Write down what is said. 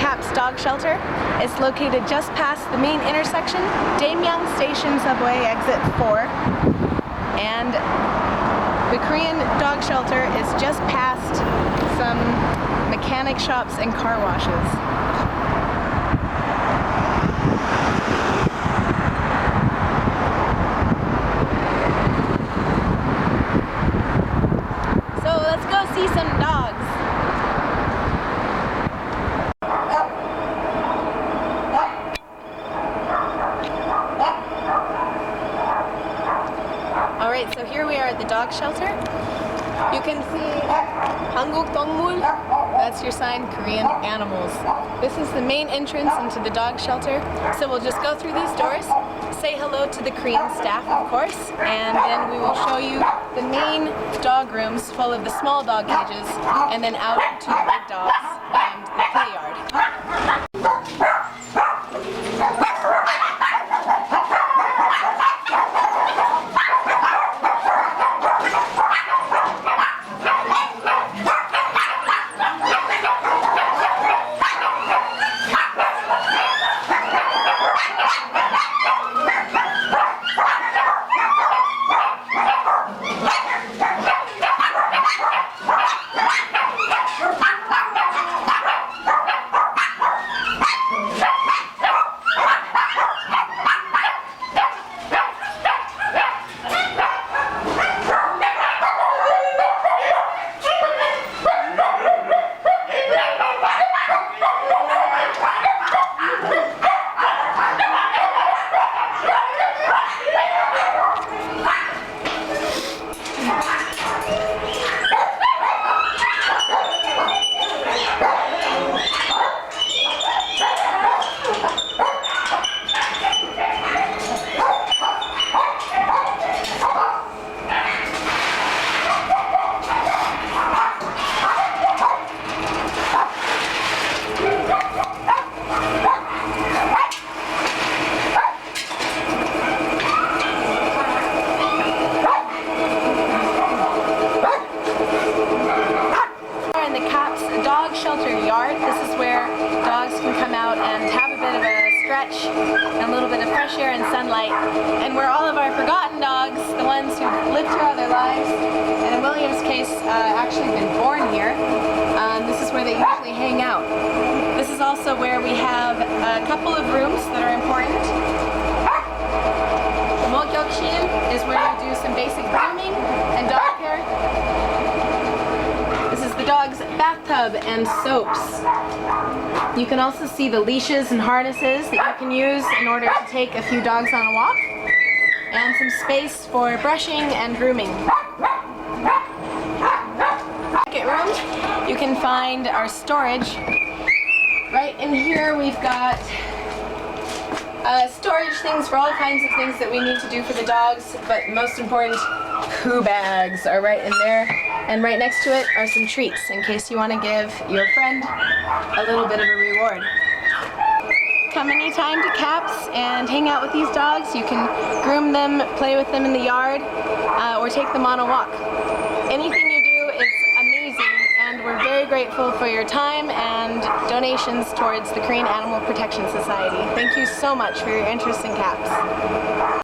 KAPS Dog Shelter. It's located just past the main intersection, Daemyeong Station Subway Exit 4. And the Korean Dog Shelter is just past some mechanic shops and car washes. So let's go see some dogs. Alright, so here we are at the dog shelter. You can see 한국 동물, that's your sign, Korean animals. This is the main entrance into the dog shelter. So we'll just go through these doors, say hello to the Korean staff, of course, and then we will show you the main dog rooms full of the small dog cages, and then out to the big dogs and the play yard. Dog shelter yard. This is where dogs can come out and have a bit of a stretch and a little bit of fresh air and sunlight, and where all of our forgotten dogs, the ones who lived here all their lives, and in William's case actually been born here, this is where they usually hang out. This is also where we have a couple of rooms that are important. Mogyokshil is where you do some basic grooming and dog care. This is the dog's bathtub and soaps. You can also see the leashes and harnesses that you can use in order to take a few dogs on a walk, and some space for brushing and grooming. Second room, you can find our storage. Right in here we've got storage things for all kinds of things that we need to do for the dogs, but most important, poo bags are right in there. And right next to it are some treats in case you want to give your friend a little bit of a reward. Come anytime to KAPS and hang out with these dogs. You can groom them, play with them in the yard, or take them on a walk. Anything you do is amazing, and we're very grateful for your time and donations towards the Korean Animal Protection Society. Thank you so much for your interest in KAPS.